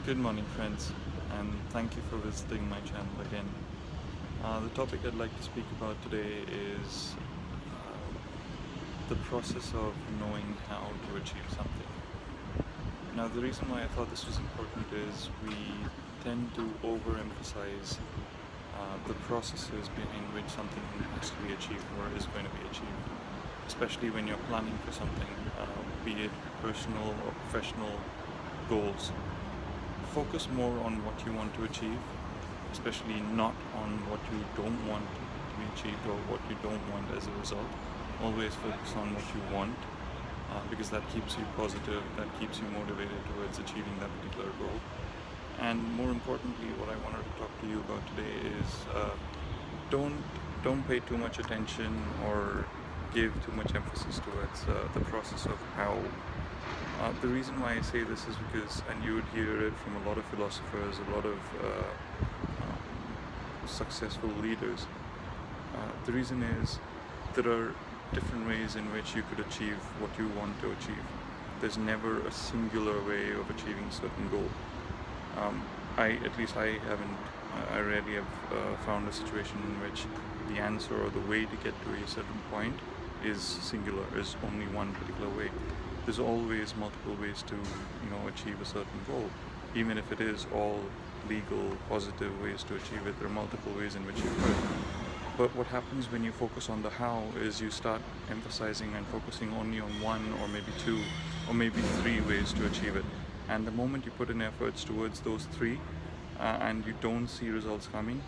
Good morning, friends, and thank you for visiting my channel again. The topic I'd like to speak about today is the process of knowing how to achieve something. Now, the reason why I thought this was important is we tend to overemphasize the processes behind which something has to be achieved or is going to be achieved, especially when you're planning for something, be it personal or professional goals. Focus more on what you want to achieve, especially not on what you don't want to be achieved or what you don't want as a result. Always focus on what you want, because that keeps you positive, that keeps you motivated towards achieving that particular goal. And more importantly, what I wanted to talk to you about today is don't pay too much attention or give too much emphasis towards the process of how. The reason why I say this is because, and you would hear it from a lot of philosophers, a lot of successful leaders, the reason is there are different ways in which you could achieve what you want to achieve. There's never a singular way of achieving a certain goal. I rarely have found a situation in which the answer or the way to get to a certain point is singular, is only one particular way. There's always multiple ways to, achieve a certain goal. Even if it is all legal, positive ways to achieve it, there are multiple ways in which you could. But what happens when you focus on the how is you start emphasizing and focusing only on one or maybe two or maybe three ways to achieve it. And the moment you put in efforts towards those three and you don't see results coming,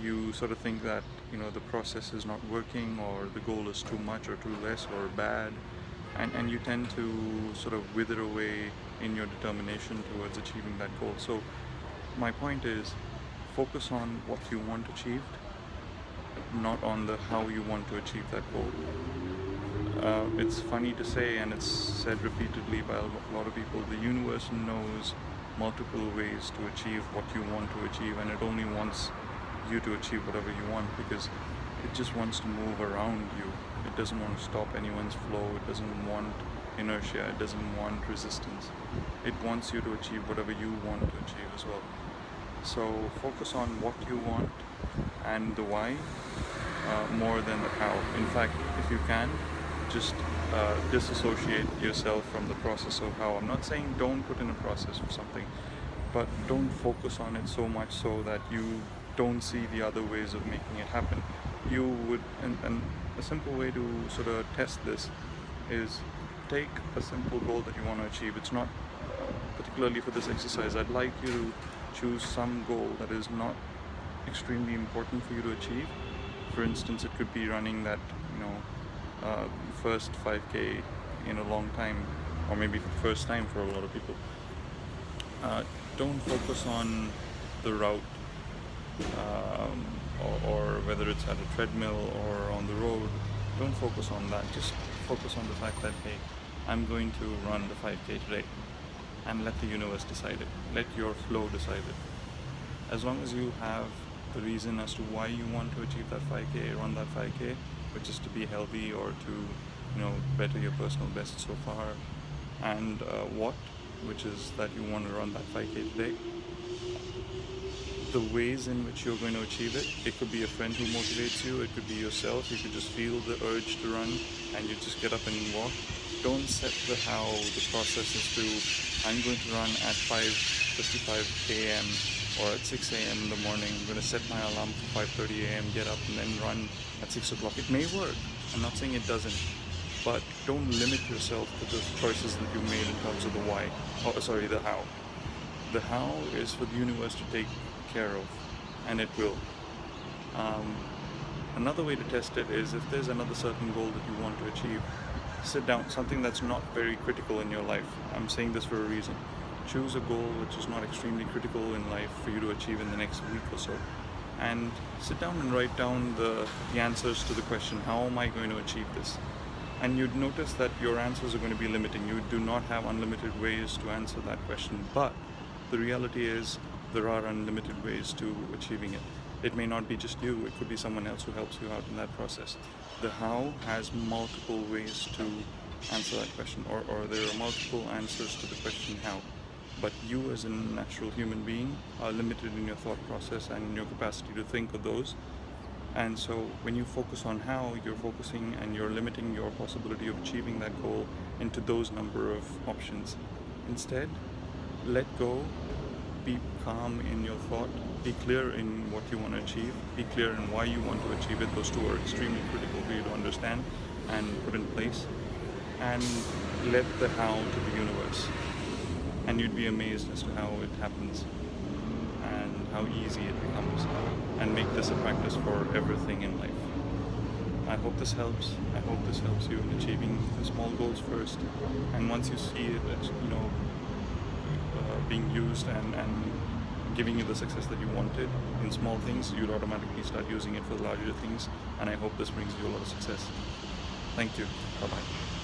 you sort of think that the process is not working, or the goal is too much or too less or bad, and you tend to sort of wither away in your determination towards achieving that goal. So my point is, focus on what you want achieved, not on the how you want to achieve that goal. It's funny to say, and it's said repeatedly by a lot of people, the universe knows multiple ways to achieve what you want to achieve, and it only wants you to achieve whatever you want because it just wants to move around you. It doesn't want to stop anyone's flow. It doesn't want inertia. It doesn't want resistance. It wants you to achieve whatever you want to achieve as well. So focus on what you want and the why more than the how. In fact, if you can, just disassociate yourself from the process of how. I'm not saying don't put in a process for something, but don't focus on it so much so that you don't see the other ways of making it happen. You would, and a simple way to sort of test this is take a simple goal that you want to achieve. It's not particularly for this exercise. I'd like you to choose some goal that is not extremely important for you to achieve. For instance, it could be running that first 5K in a long time, or maybe for the first time for a lot of people. Don't focus on the route, or whether it's at a treadmill or on the road. Don't focus on that. Just focus on the fact that, hey, I'm going to run the 5K today, and let the universe decide it. Let your flow decide it. As long as you have the reason as to why you want to achieve that 5K, run that 5K, which is to be healthy or to better your personal best so far, and what, which is that you want to run that 5K today. The ways in which you're going to achieve it, it could be a friend who motivates you, it could be yourself. You could just feel the urge to run and you just get up and walk. Don't set the how. The process is to, I'm going to run at 5:55 a.m. or at 6 a.m. in the morning. I'm going to set my alarm for 5:30 a.m., get up and then run at 6 o'clock. It may work. I'm not saying it doesn't. But don't limit yourself to the choices that you made in terms of the why. The how. The how is for the universe to take care of, and it will. Another way to test it is, if there's another certain goal that you want to achieve, sit down, something that's not very critical in your life. I'm saying this for a reason. Choose a goal which is not extremely critical in life for you to achieve in the next week or so, and sit down and write down the answers to the question, how am I going to achieve this? And you'd notice that your answers are going to be limiting. You do not have unlimited ways to answer that question, but the reality is there are unlimited ways to achieving it. It may not be just you, it could be someone else who helps you out in that process. The how has multiple ways to answer that question, or there are multiple answers to the question how. But you as a natural human being are limited in your thought process and in your capacity to think of those. And so when you focus on how, you're focusing and you're limiting your possibility of achieving that goal into those number of options. Instead, let go, be calm in your thought, be clear in what you want to achieve, be clear in why you want to achieve it. Those two are extremely critical for you to understand and put in place. And let the how to the universe. And you'd be amazed as to how it happens and how easy it becomes. And make this a practice for everything in life. I hope this helps. I hope this helps you in achieving the small goals first. And once you see it, being used and giving you the success that you wanted in small things, you'd automatically start using it for the larger things. And I hope this brings you a lot of success. Thank you. Bye-bye.